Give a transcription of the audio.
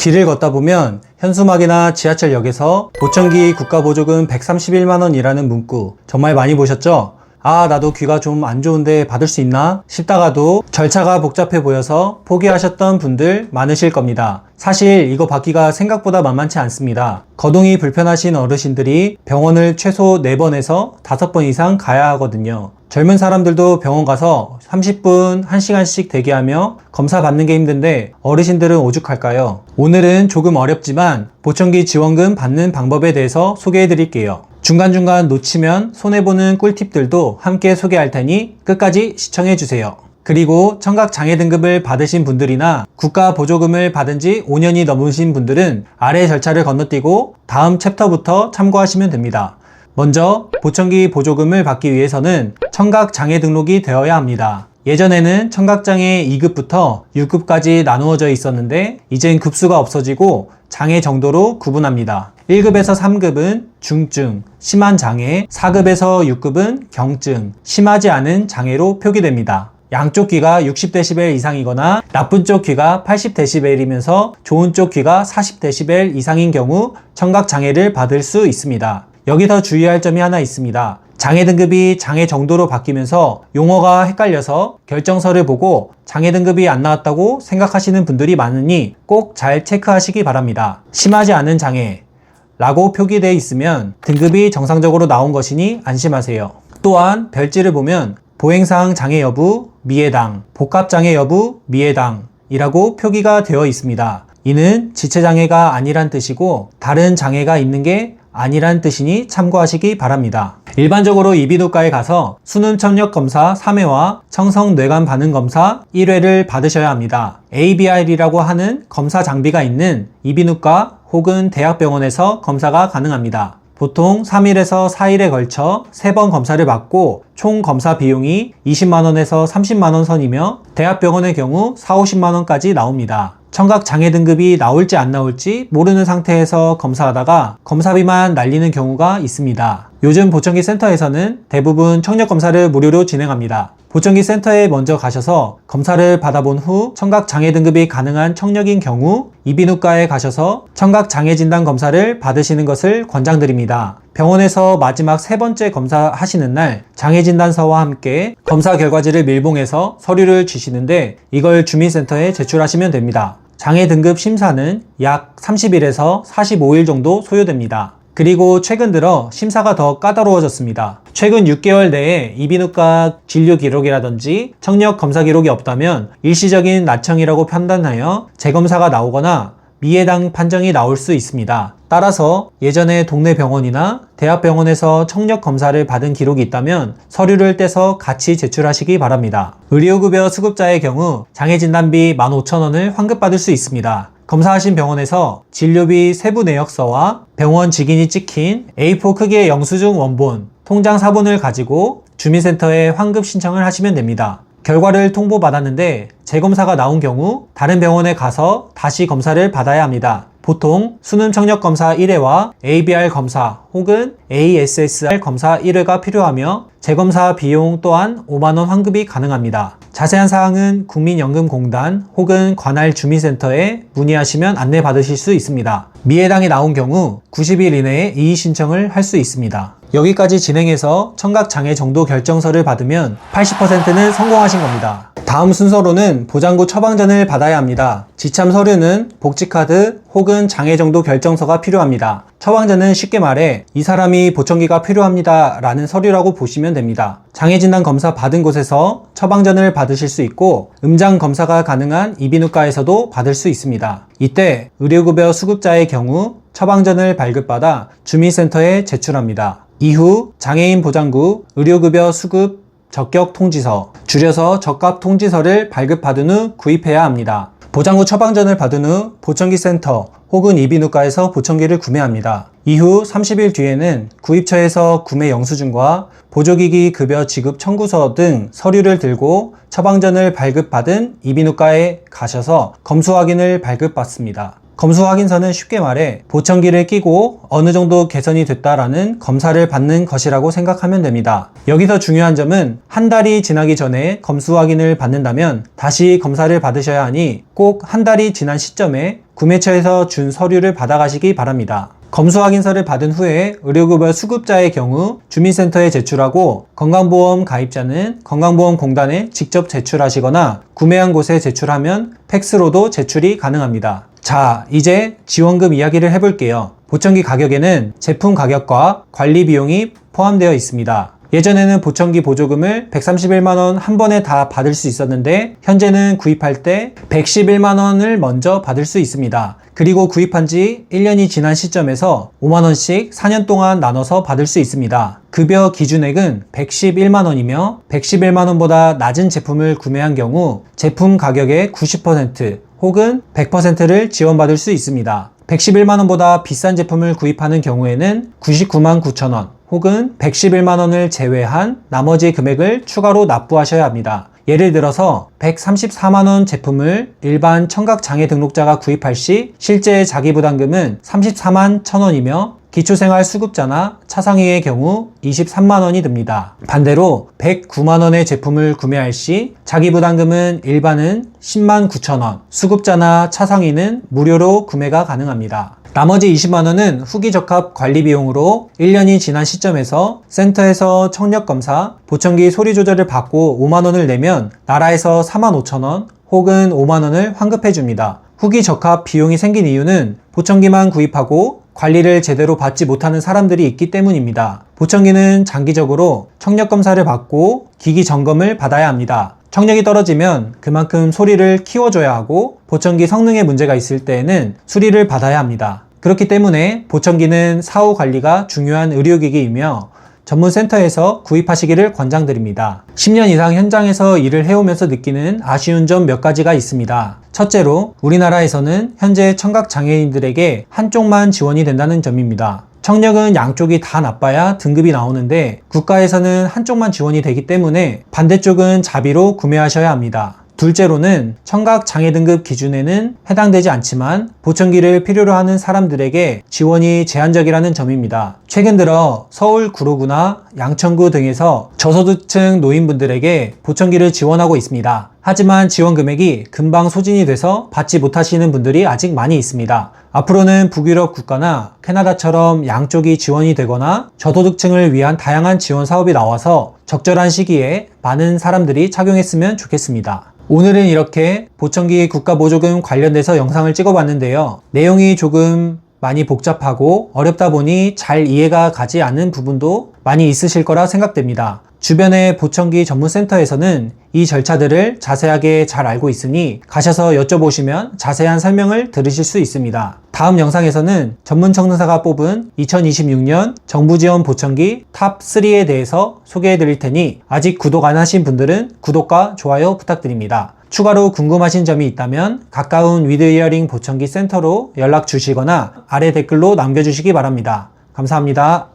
길을 걷다 보면 현수막이나 지하철역에서 보청기 국가보조금 131만원이라는 문구 정말 많이 보셨죠? 아, 나도 귀가 좀 안 좋은데 받을 수 있나 싶다가도 절차가 복잡해 보여서 포기하셨던 분들 많으실 겁니다. 사실 이거 받기가 생각보다 만만치 않습니다. 거동이 불편하신 어르신들이 병원을 최소 4번에서 5번 이상 가야 하거든요. 젊은 사람들도 병원 가서 30분, 1시간씩 대기하며 검사 받는 게 힘든데 어르신들은 오죽할까요? 오늘은 조금 어렵지만 보청기 지원금 받는 방법에 대해서 소개해 드릴게요. 중간중간 놓치면 손해보는 꿀팁들도 함께 소개할 테니 끝까지 시청해 주세요. 그리고 청각장애 등급을 받으신 분들이나 국가 보조금을 받은 지 5년이 넘으신 분들은 아래 절차를 건너뛰고 다음 챕터부터 참고하시면 됩니다. 먼저 보청기 보조금을 받기 위해서는 청각장애 등록이 되어야 합니다. 예전에는 청각장애 2급부터 6급까지 나누어져 있었는데 이젠 급수가 없어지고 장애 정도로 구분합니다. 1급에서 3급은 중증, 심한 장애, 4급에서 6급은 경증, 심하지 않은 장애로 표기됩니다. 양쪽 귀가 60dB 이상이거나 나쁜 쪽 귀가 80dB이면서 좋은 쪽 귀가 40dB 이상인 경우 청각장애를 받을 수 있습니다. 여기서 주의할 점이 하나 있습니다. 장애 등급이 장애 정도로 바뀌면서 용어가 헷갈려서 결정서를 보고 장애 등급이 안 나왔다고 생각하시는 분들이 많으니 꼭 잘 체크하시기 바랍니다. 심하지 않은 장애 라고 표기되어 있으면 등급이 정상적으로 나온 것이니 안심하세요. 또한 별지를 보면 보행상 장애 여부 미해당, 복합장애 여부 미해당 이라고 표기가 되어 있습니다. 이는 지체장애가 아니란 뜻이고 다른 장애가 있는 게 아니란 뜻이니 참고하시기 바랍니다. 일반적으로 이비인후과에 가서 수능 청력 검사 3회와 청성 뇌관 반응 검사 1회를 받으셔야 합니다. ABR이라고 하는 검사 장비가 있는 이비인후과 혹은 대학병원에서 검사가 가능합니다. 보통 3일에서 4일에 걸쳐 3번 검사를 받고 총 검사 비용이 20만원에서 30만원 선이며 대학병원의 경우 40~50만원까지 나옵니다. 청각장애 등급이 나올지 안 나올지 모르는 상태에서 검사하다가 검사비만 날리는 경우가 있습니다. 요즘 보청기 센터에서는 대부분 청력검사를 무료로 진행합니다. 보청기 센터에 먼저 가셔서 검사를 받아본 후 청각장애 등급이 가능한 청력인 경우 이비인후과에 가셔서 청각장애 진단 검사를 받으시는 것을 권장드립니다. 병원에서 마지막 3번째 검사하시는 날 장애진단서와 함께 검사 결과지를 밀봉해서 서류를 주시는데 이걸 주민센터에 제출하시면 됩니다. 장애 등급 심사는 약 30일에서 45일 정도 소요됩니다. 그리고 최근 들어 심사가 더 까다로워졌습니다. 최근 6개월 내에 이비인후과 진료 기록이라든지 청력 검사 기록이 없다면 일시적인 나청이라고 판단하여 재검사가 나오거나 미해당 판정이 나올 수 있습니다. 따라서 예전에 동네 병원이나 대학병원에서 청력 검사를 받은 기록이 있다면 서류를 떼서 같이 제출하시기 바랍니다. 의료급여 수급자의 경우 장애진단비 15,000원을 환급받을 수 있습니다. 검사하신 병원에서 진료비 세부 내역서와 병원 직인이 찍힌 A4 크기의 영수증 원본, 통장 사본을 가지고 주민센터에 환급 신청을 하시면 됩니다. 결과를 통보받았는데 재검사가 나온 경우 다른 병원에 가서 다시 검사를 받아야 합니다. 보통 수능 청력 검사 1회와 ABR 검사 혹은 ASSR 검사 1회가 필요하며 재검사 비용 또한 5만원 환급이 가능합니다. 자세한 사항은 국민연금공단 혹은 관할 주민센터에 문의하시면 안내받으실 수 있습니다. 미해당이 나온 경우 90일 이내에 이의 신청을 할 수 있습니다. 여기까지 진행해서 청각장애 정도 결정서를 받으면 80%는 성공하신 겁니다. 다음 순서로는 보장구 처방전을 받아야 합니다. 지참 서류는 복지카드 혹은 장애 정도 결정서가 필요합니다. 처방전은 쉽게 말해 이 사람이 보청기가 필요합니다 라는 서류라고 보시면 됩니다. 장애진단 검사 받은 곳에서 처방전을 받으실 수 있고 음장 검사가 가능한 이비인후과에서도 받을 수 있습니다. 이때 의료급여 수급자의 경우 처방전을 발급받아 주민센터에 제출합니다. 이후 장애인 보장구 의료급여 수급 적격 통지서, 줄여서 적합 통지서를 발급받은 후 구입해야 합니다. 보장구 처방전을 받은 후 보청기 센터 혹은 이비인후과에서 보청기를 구매합니다. 이후 30일 뒤에는 구입처에서 구매 영수증과 보조기기 급여 지급 청구서 등 서류를 들고 처방전을 발급받은 이비인후과에 가셔서 검수 확인을 발급받습니다. 검수 확인서는 쉽게 말해 보청기를 끼고 어느 정도 개선이 됐다라는 검사를 받는 것이라고 생각하면 됩니다. 여기서 중요한 점은 한 달이 지나기 전에 검수 확인을 받는다면 다시 검사를 받으셔야 하니 꼭 한 달이 지난 시점에 구매처에서 준 서류를 받아가시기 바랍니다. 검수 확인서를 받은 후에 의료급여 수급자의 경우 주민센터에 제출하고 건강보험 가입자는 건강보험공단에 직접 제출하시거나 구매한 곳에 제출하면 팩스로도 제출이 가능합니다. 자, 이제 지원금 이야기를 해볼게요. 보청기 가격에는 제품 가격과 관리 비용이 포함되어 있습니다. 예전에는 보청기 보조금을 131만원 한 번에 다 받을 수 있었는데 현재는 구입할 때 111만원을 먼저 받을 수 있습니다. 그리고 구입한 지 1년이 지난 시점에서 5만원씩 4년 동안 나눠서 받을 수 있습니다. 급여 기준액은 111만원이며 111만원보다 낮은 제품을 구매한 경우 제품 가격의 90% 혹은 100%를 지원받을 수 있습니다. 111만원보다 비싼 제품을 구입하는 경우에는 99만 9천원 혹은 111만원을 제외한 나머지 금액을 추가로 납부하셔야 합니다. 예를 들어서 134만원 제품을 일반 청각장애 등록자가 구입할 시 실제 자기부담금은 34만 1천원이며 기초생활수급자나 차상위의 경우 23만원이 듭니다. 반대로 109만원의 제품을 구매할 시 자기부담금은 일반은 10만 9천원, 수급자나 차상위는 무료로 구매가 가능합니다. 나머지 20만원은 후기 적합 관리 비용으로 1년이 지난 시점에서 센터에서 청력검사, 보청기 소리 조절을 받고 5만원을 내면 나라에서 4만 5천원 혹은 5만원을 환급해 줍니다. 후기 적합 비용이 생긴 이유는 보청기만 구입하고 관리를 제대로 받지 못하는 사람들이 있기 때문입니다. 보청기는 장기적으로 청력검사를 받고 기기 점검을 받아야 합니다. 청력이 떨어지면 그만큼 소리를 키워줘야 하고 보청기 성능에 문제가 있을 때에는 수리를 받아야 합니다. 그렇기 때문에 보청기는 사후 관리가 중요한 의료기기이며 전문센터에서 구입하시기를 권장드립니다. 10년 이상 현장에서 일을 해오면서 느끼는 아쉬운 점 몇 가지가 있습니다. 첫째로 우리나라에서는 현재 청각장애인들에게 한쪽만 지원이 된다는 점입니다. 청력은 양쪽이 다 나빠야 등급이 나오는데 국가에서는 한쪽만 지원이 되기 때문에 반대쪽은 자비로 구매하셔야 합니다. 둘째로는 청각장애 등급 기준에는 해당되지 않지만 보청기를 필요로 하는 사람들에게 지원이 제한적이라는 점입니다. 최근 들어 서울 구로구나 양천구 등에서 저소득층 노인분들에게 보청기를 지원하고 있습니다. 하지만 지원 금액이 금방 소진이 돼서 받지 못하시는 분들이 아직 많이 있습니다. 앞으로는 북유럽 국가나 캐나다처럼 양쪽이 지원이 되거나 저소득층을 위한 다양한 지원 사업이 나와서 적절한 시기에 많은 사람들이 착용했으면 좋겠습니다. 오늘은 이렇게 보청기 국가보조금 관련돼서 영상을 찍어봤는데요. 내용이 조금 많이 복잡하고 어렵다 보니 잘 이해가 가지 않는 부분도 많이 있으실 거라 생각됩니다. 주변의 보청기 전문센터에서는 이 절차들을 자세하게 잘 알고 있으니 가셔서 여쭤보시면 자세한 설명을 들으실 수 있습니다. 다음 영상에서는 전문청능사가 뽑은 2026년 정부지원 보청기 탑3에 대해서 소개해 드릴 테니 아직 구독 안 하신 분들은 구독과 좋아요 부탁드립니다. 추가로 궁금하신 점이 있다면 가까운 위드히어링 보청기 센터로 연락 주시거나 아래 댓글로 남겨주시기 바랍니다. 감사합니다.